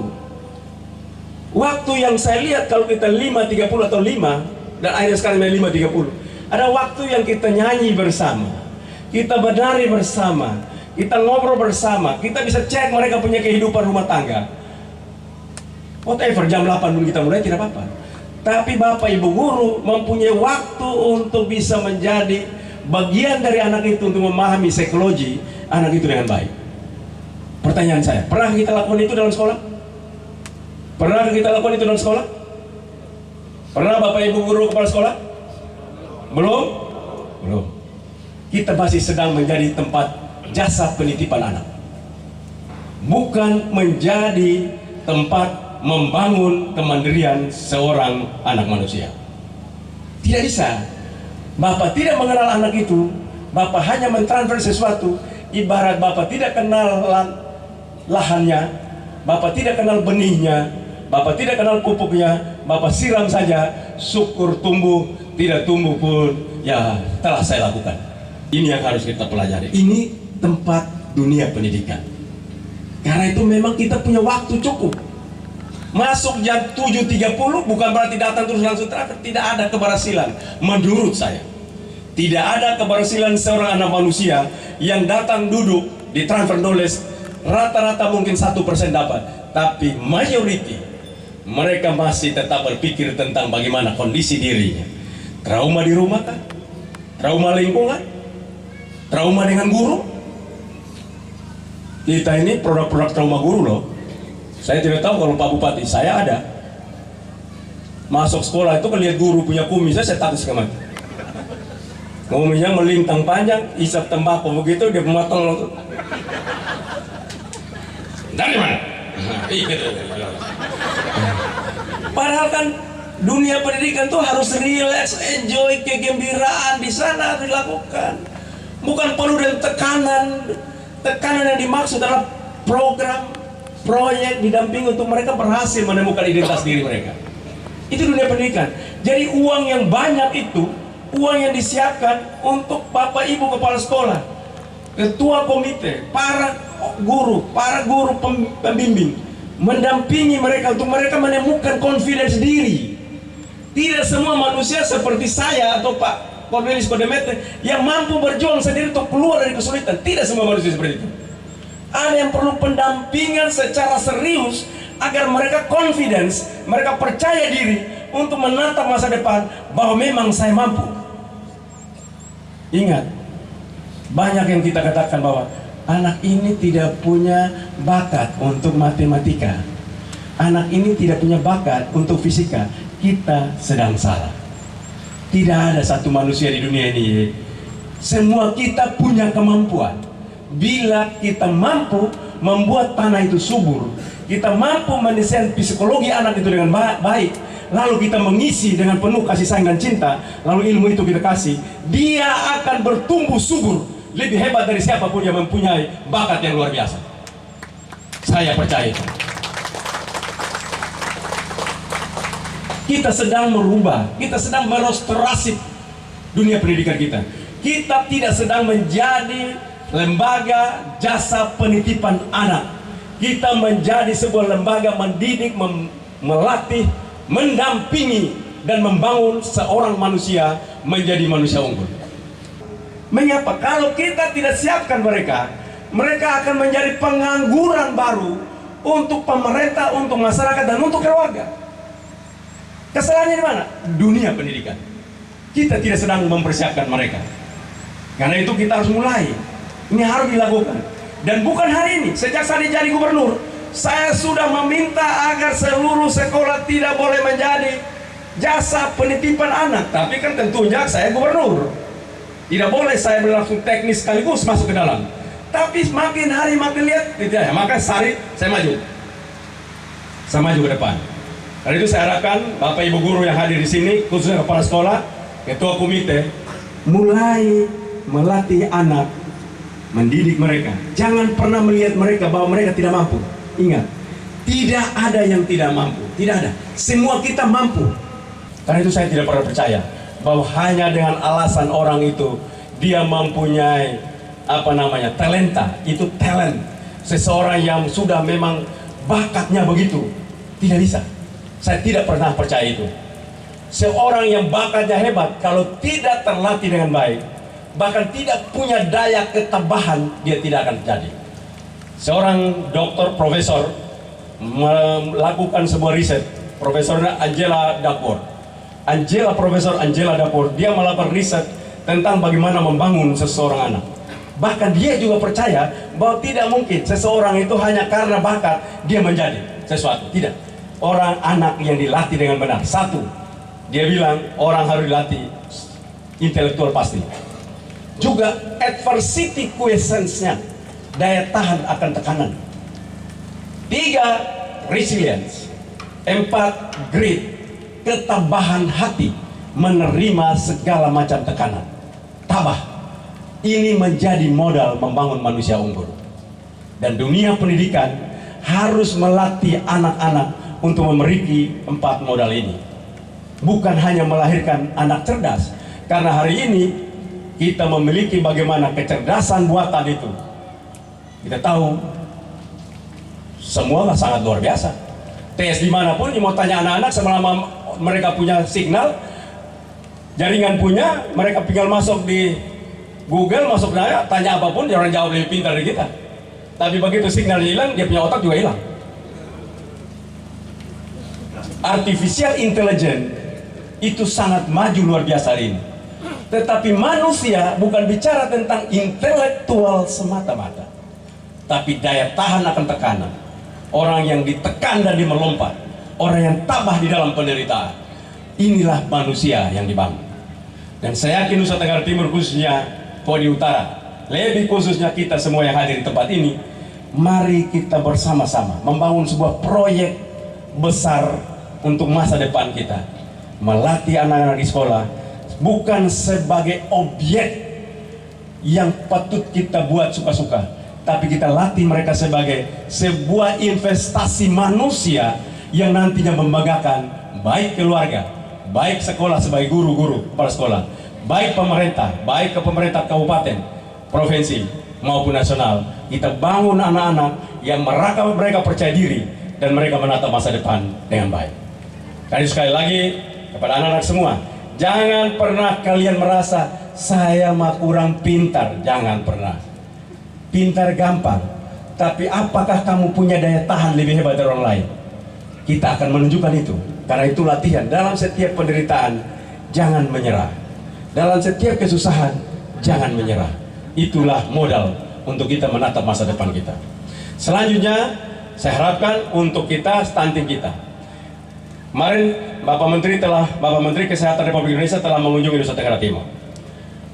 Waktu yang saya lihat kalau kita 5.30 atau 5, dan akhirnya sekarang 5.30. Ada waktu yang kita nyanyi bersama. Kita bernari bersama. Kita ngobrol bersama. Kita bisa cek mereka punya kehidupan rumah tangga. Whatever, jam 8 dulu kita mulai, tidak apa-apa. Tapi Bapak Ibu Guru mempunyai waktu untuk bisa menjadi bagian dari anak itu untuk memahami psikologi anak itu dengan baik. Pertanyaan saya, pernah kita lakukan itu dalam sekolah? Pernah kita lakukan itu dalam sekolah? Pernah Bapak Ibu Guru kepala sekolah? Belum? Belum. Kita masih sedang menjadi tempat jasa penitipan anak, bukan menjadi tempat membangun kemandirian seorang anak manusia. Tidak bisa. Bapak tidak mengenal anak itu, Bapak hanya mentransfer sesuatu. Ibarat Bapak tidak kenal lahannya, Bapak tidak kenal benihnya, Bapak tidak kenal pupuknya, Bapak siram saja, syukur tumbuh, tidak tumbuh pun, ya telah saya lakukan. Ini yang harus kita pelajari. Ini tempat dunia pendidikan. Karena itu memang kita punya waktu cukup. Masuk jam 7.30 bukan berarti datang terus langsung terakhir. Tidak ada keberhasilan menurut saya. Tidak ada keberhasilan seorang anak manusia yang datang duduk di transfer knowledge rata-rata mungkin 1% dapat, tapi majority mereka masih tetap berpikir tentang bagaimana kondisi dirinya. Trauma di rumah kan? Trauma lingkungan? Trauma dengan guru. Kita ini produk-produk trauma guru loh. Saya tidak tahu kalau Pak Bupati, saya ada. Masuk sekolah itu kan lihat guru punya kumis, saya takut sekali. Kumisnya melintang panjang, isap tembakau begitu, dia memotong. Dari mana? Padahal kan dunia pendidikan tuh harus relax, enjoy, kegembiraan di sana dilakukan. Bukan penuh dengan tekanan. Tekanan yang dimaksud adalah program, proyek didampingi untuk mereka berhasil menemukan identitas diri mereka. Itu dunia pendidikan. Jadi uang yang banyak itu, uang yang disiapkan untuk Bapak Ibu kepala sekolah, ketua komite, para guru pembimbing, mendampingi mereka untuk mereka menemukan confidence diri. Tidak semua manusia seperti saya atau Pak Cornelis Kodemete yang mampu berjuang sendiri untuk keluar dari kesulitan. Tidak semua manusia seperti itu. Ada yang perlu pendampingan secara serius agar mereka confidence, mereka percaya diri untuk menatap masa depan bahwa memang saya mampu. Ingat, banyak yang kita katakan bahwa anak ini tidak punya bakat untuk matematika, anak ini tidak punya bakat untuk fisika. Kita sedang salah. Tidak ada satu manusia di dunia ini. Semua kita punya kemampuan. Bila kita mampu membuat tanah itu subur, kita mampu mendesain psikologi anak itu dengan baik, lalu kita mengisi dengan penuh kasih sayang dan cinta, lalu ilmu itu kita kasih, dia akan bertumbuh subur, lebih hebat dari siapapun yang mempunyai bakat yang luar biasa. Saya percaya itu. Kita sedang merubah, kita sedang merestorasi dunia pendidikan kita. Kita tidak sedang menjadi lembaga jasa penitipan anak. Kita menjadi sebuah lembaga mendidik, melatih, mendampingi, dan membangun seorang manusia menjadi manusia unggul. Mengapa? Kalau kita tidak siapkan mereka, mereka akan menjadi pengangguran baru untuk pemerintah, untuk masyarakat, dan untuk keluarga. Kesalahannya di mana? Dunia pendidikan. Kita tidak sedang mempersiapkan mereka. Karena itu kita harus mulai. Ini harus dilakukan. Dan bukan hari ini. Sejak saya jadi gubernur, saya sudah meminta agar seluruh sekolah tidak boleh menjadi jasa penitipan anak. Tapi kan tentunya saya gubernur. Tidak boleh saya berlangsung teknis sekaligus masuk ke dalam. Tapi makin hari makin lihat, tidak ya. Maka saya maju. Saya maju ke depan. Karena itu saya harapkan Bapak Ibu guru yang hadir di sini, khususnya kepala sekolah, ketua komite, mulai melatih anak, mendidik mereka. Jangan pernah melihat mereka bahwa mereka tidak mampu. Ingat, tidak ada yang tidak mampu, tidak ada. Semua kita mampu. Karena itu saya tidak pernah percaya bahwa hanya dengan alasan orang itu dia mempunyai talenta, itu talent. Seseorang yang sudah memang bakatnya begitu, tidak bisa. Saya tidak pernah percaya itu. Seorang yang bakatnya hebat, kalau tidak terlatih dengan baik, bahkan tidak punya daya ketabahan, dia tidak akan terjadi. Seorang dokter profesor melakukan sebuah riset, Profesornya Angela Duckworth. Profesor Angela Duckworth, dia melakukan riset tentang bagaimana membangun seseorang anak. Bahkan dia juga percaya bahwa tidak mungkin seseorang itu hanya karena bakat dia menjadi sesuatu. Tidak. Orang anak yang dilatih dengan benar. Satu, dia bilang orang harus dilatih intelektual pasti. Juga adversity quiescence-nya, daya tahan akan tekanan. 3, resilience. 4, grit, ketabahan hati menerima segala macam tekanan. Tabah. Ini menjadi modal membangun manusia unggul. Dan dunia pendidikan harus melatih anak-anak untuk memiliki 4 modal ini. Bukan hanya melahirkan anak cerdas, karena hari ini kita memiliki bagaimana kecerdasan buatan itu. Kita tahu semua sangat luar biasa. Tes dimanapun, mau tanya anak-anak selama mereka punya signal, jaringan punya, mereka tinggal masuk di Google, masuk daya, tanya apapun, dia orang jawab lebih pintar dari kita. Tapi begitu signal hilang, dia punya otak juga hilang. Artificial intelligence itu sangat maju luar biasa hari ini. Tetapi manusia bukan bicara tentang intelektual semata-mata, tapi daya tahan akan tekanan. Orang yang ditekan dan dia melompat, orang yang tabah di dalam penderitaan. Inilah manusia yang dibangun. Dan saya yakin Nusa Tenggara Timur, khususnya Kodi Utara, lebih khususnya kita semua yang hadir di tempat ini, mari kita bersama-sama membangun sebuah proyek besar untuk masa depan kita. Melatih anak-anak di sekolah bukan sebagai objek yang patut kita buat suka-suka, tapi kita latih mereka sebagai sebuah investasi manusia yang nantinya membanggakan baik keluarga, baik sekolah sebagai guru-guru kepala sekolah, baik pemerintah, baik ke pemerintah kabupaten, provinsi maupun nasional. Kita bangun anak-anak yang mereka percaya diri dan mereka menata masa depan dengan baik. Karena sekali lagi kepada anak-anak semua, jangan pernah kalian merasa saya mah kurang pintar. Jangan pernah. Pintar gampang, tapi apakah kamu punya daya tahan lebih hebat dari orang lain? Kita akan menunjukkan itu. Karena itu latihan. Dalam setiap penderitaan, jangan menyerah. Dalam setiap kesusahan, jangan menyerah. Itulah modal untuk kita menatap masa depan kita. Selanjutnya, saya harapkan untuk kita, stunting kita. Kemarin Bapak Menteri Kesehatan Republik Indonesia telah mengunjungi Nusa Tenggara Timur.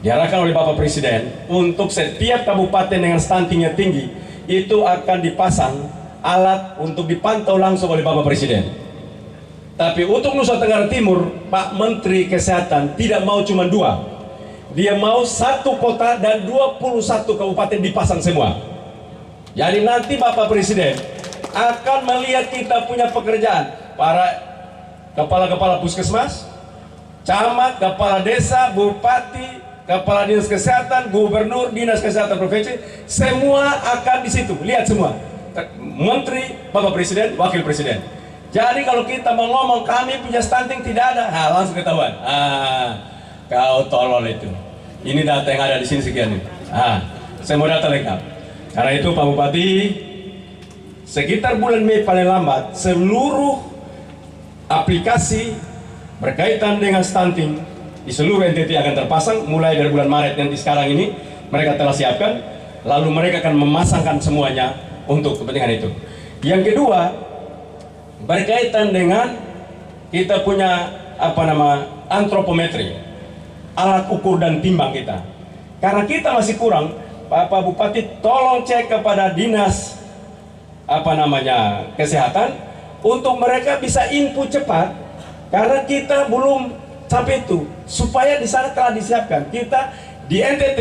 Diarahkan oleh Bapak Presiden untuk setiap kabupaten dengan stuntingnya tinggi itu akan dipasang alat untuk dipantau langsung oleh Bapak Presiden. Tapi untuk Nusa Tenggara Timur, Pak Menteri Kesehatan tidak mau cuma 2. Dia mau 1 kota dan 21 kabupaten dipasang semua. Jadi nanti Bapak Presiden akan melihat kita punya pekerjaan. Para kepala-kepala puskesmas, camat, kepala desa, bupati, kepala dinas kesehatan, gubernur, dinas kesehatan provinsi, semua akan di situ. Lihat semua. Menteri, Bapak Presiden, Wakil Presiden. Jadi kalau kita mau ngomong kami punya stunting tidak ada, langsung ketahuan. Kau tolol itu. Ini data yang ada di sini sekian ini. Semua data lengkap. Karena itu Pak Bupati, sekitar bulan Mei paling lambat, seluruh aplikasi berkaitan dengan stunting di seluruh NTT akan terpasang mulai dari bulan Maret nanti sekarang ini mereka telah siapkan, lalu mereka akan memasangkan semuanya untuk kepentingan itu. Yang kedua, berkaitan dengan kita punya antropometri, alat ukur dan timbang kita. Karena kita masih kurang, Pak Bupati tolong cek kepada dinas kesehatan untuk mereka bisa input cepat, karena kita belum sampai itu, supaya di sana telah disiapkan. Kita di NTT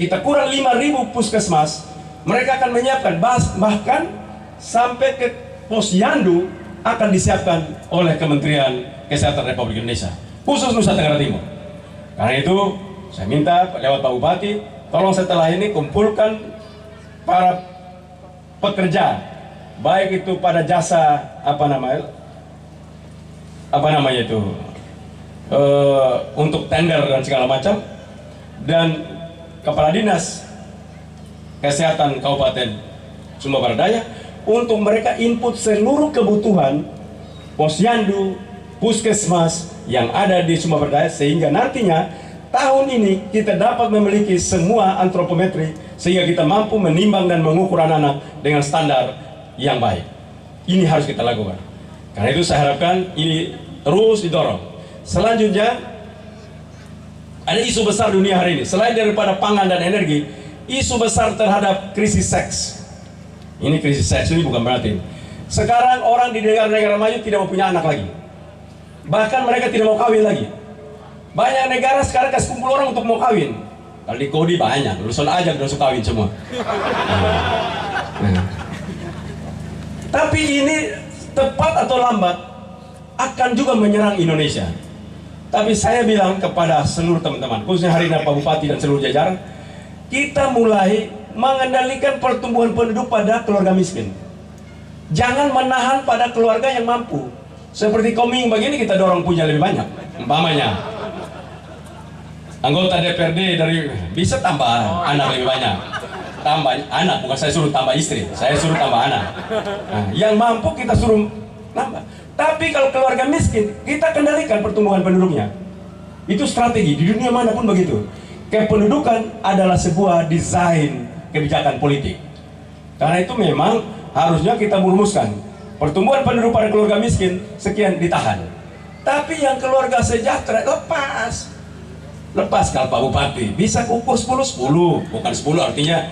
kita kurang 5.000 puskesmas, mereka akan menyiapkan bahkan sampai ke posyandu akan disiapkan oleh Kementerian Kesehatan Republik Indonesia, khusus Nusa Tenggara Timur. Karena itu saya minta lewat Pak Bupati, tolong setelah ini kumpulkan para pekerja, baik itu pada jasa untuk tender dan segala macam, dan kepala dinas kesehatan Kabupaten Sumba Barat Daya untuk mereka input seluruh kebutuhan posyandu, puskesmas yang ada di Sumba Barat Daya, sehingga nantinya tahun ini kita dapat memiliki semua antropometri sehingga kita mampu menimbang dan mengukur anak-anak dengan standar yang baik. Ini harus kita lakukan. Karena itu saya harapkan ini terus didorong. Selanjutnya, ada isu besar dunia hari ini. Selain daripada pangan dan energi, isu besar terhadap krisis seks. Ini krisis seks ini bukan berarti sekarang orang di negara-negara maju tidak mau punya anak lagi. Bahkan mereka tidak mau kawin lagi. Banyak negara sekarang kasih kumpul orang untuk mau kawin. Kalau di Kodi banyak, lulusan aja udah kawin semua. Tapi ini tepat atau lambat akan juga menyerang Indonesia. Tapi saya bilang kepada seluruh teman-teman, khususnya hari ini Pak Bupati dan seluruh jajaran, kita mulai mengendalikan pertumbuhan penduduk pada keluarga miskin. Jangan menahan pada keluarga yang mampu. Seperti Koming begini kita dorong punya lebih banyak. Umpamanya, anggota DPRD dari bisa tambah anak lebih banyak. Tambah anak, bukan saya suruh tambah istri, saya suruh tambah anak. Yang mampu kita suruh nambah. Tapi kalau keluarga miskin, kita kendalikan pertumbuhan penduduknya. Itu strategi, di dunia manapun begitu. Kependudukan adalah sebuah desain kebijakan politik. Karena itu memang harusnya kita merumuskan pertumbuhan penduduk pada keluarga miskin sekian ditahan. Tapi yang keluarga sejahtera lepas kalau Pak Bupati bisa ukur 10-10, bukan 10 artinya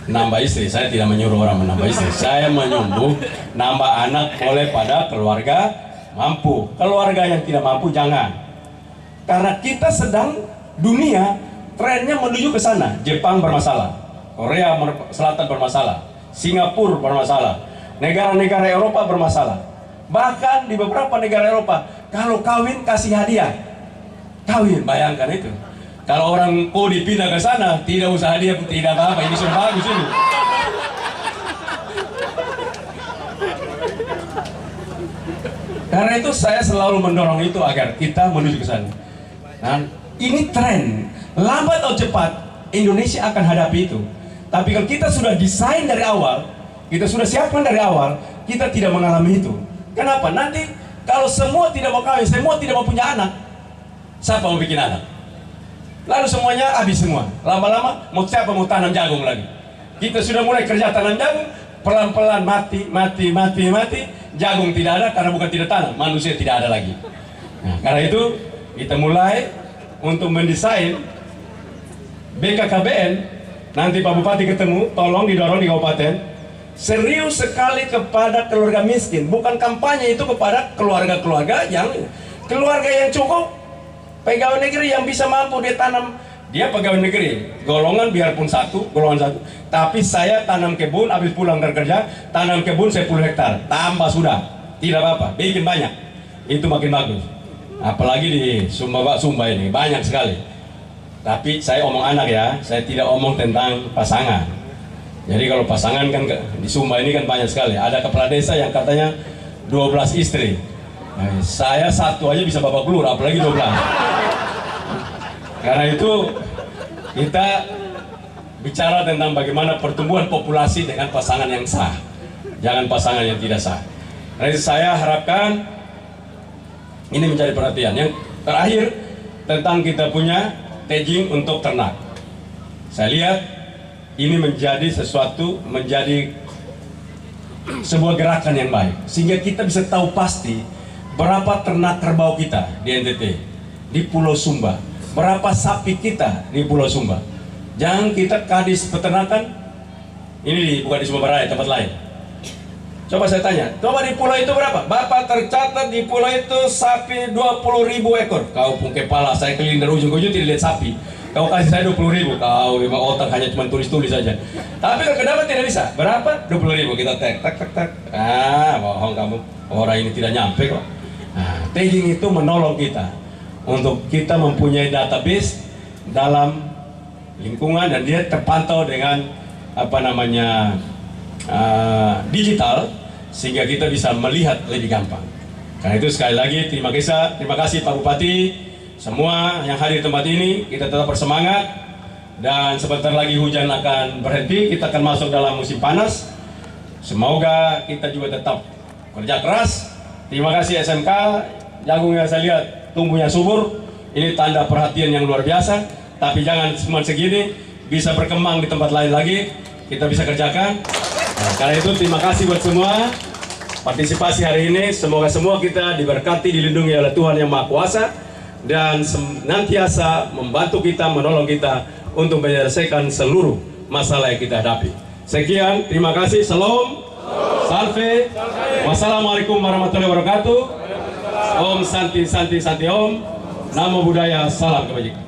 nambah istri. Saya tidak menyuruh orang menambah istri, saya menyuruh nambah anak boleh pada keluarga mampu. Keluarga yang tidak mampu jangan. Karena kita sedang dunia trennya menuju ke sana. Jepang bermasalah, Korea Selatan bermasalah, Singapura bermasalah, negara-negara Eropa bermasalah. Bahkan di beberapa negara Eropa kalau kawin kasih hadiah. Kawin, bayangkan itu. Kalau orang dipindah ke sana, tidak usah hadiah, tidak apa-apa, ini sudah bagus ini. Karena itu saya selalu mendorong itu agar kita menuju ke sana. Dan ini tren, lambat atau cepat Indonesia akan hadapi itu. Tapi kalau kita sudah desain dari awal, kita sudah siapkan dari awal, kita tidak mengalami itu. Kenapa? Nanti kalau semua tidak mau kawin, semua tidak mau punya anak, siapa mau bikin anak? Lalu semuanya habis semua. Lama-lama siapa mau tanam jagung lagi? Kita sudah mulai kerja tanam jagung, pelan-pelan mati. Jagung tidak ada karena bukan tidak tanam, manusia tidak ada lagi. Nah, karena itu kita mulai untuk mendesain BKKBN. Nanti Pak Bupati ketemu, tolong didorong di kabupaten serius sekali kepada keluarga miskin. Bukan kampanye itu kepada keluarga-keluarga yang cukup. Pegawai negeri yang bisa mampu dia tanam, dia pegawai negeri, golongan biarpun golongan satu. Tapi saya tanam kebun, habis pulang dari kerja, tanam kebun 10 hektar, tambah sudah, tidak apa-apa, bikin banyak. Itu makin bagus. Apalagi di Sumba ini, banyak sekali. Tapi saya omong anak ya, saya tidak omong tentang pasangan. Jadi kalau pasangan kan di Sumba ini kan banyak sekali. Ada kepala desa yang katanya 12 istri. Nah, saya satu aja bisa babak belur, apalagi 12. Karena itu kita bicara tentang bagaimana pertumbuhan populasi dengan pasangan yang sah, jangan pasangan yang tidak sah. Karena itu saya harapkan ini menjadi perhatian. Yang terakhir tentang kita punya tagging untuk ternak. Saya lihat ini menjadi menjadi sebuah gerakan yang baik, sehingga kita bisa tahu pasti berapa ternak kerbau kita di NTT, di Pulau Sumba, berapa sapi kita di Pulau Sumba. Jangan kita kadis peternakan, ini bukan di Sumba Barat, tempat lain. Coba saya tanya, coba di pulau itu berapa? Bapak tercatat di pulau itu sapi 20.000 ekor. Kau pun kepala, saya keliling dari ujung ke ujung tidak lihat sapi. Kau kasih saya 20.000, kau memang otak hanya cuma tulis-tulis saja. Tapi kalau kenapa tidak bisa? Berapa? 20.000, kita tak. Bohong kamu, orang ini tidak nyampe kok. Nah, tagging itu menolong kita untuk kita mempunyai database dalam lingkungan dan dia terpantau dengan digital, sehingga kita bisa melihat lebih gampang. Karena itu sekali lagi terima kasih Pak Bupati, semua yang hadir di tempat ini. Kita tetap bersemangat dan sebentar lagi hujan akan berhenti, kita akan masuk dalam musim panas. Semoga kita juga tetap kerja keras. Terima kasih SMK, jagung yang saya lihat tumbuhnya subur, ini tanda perhatian yang luar biasa. Tapi jangan cuma segini, bisa berkembang di tempat lain lagi, kita bisa kerjakan. Nah, karena itu terima kasih buat semua partisipasi hari ini. Semoga semua kita diberkati, dilindungi oleh Tuhan Yang Maha Kuasa dan senantiasa membantu kita, menolong kita untuk menyelesaikan seluruh masalah yang kita hadapi. Sekian, terima kasih. Salam. Salve. Wassalamualaikum warahmatullahi wabarakatuh. Om Santi Santi Santi Om. Namo Buddhaya, salam kebajikan.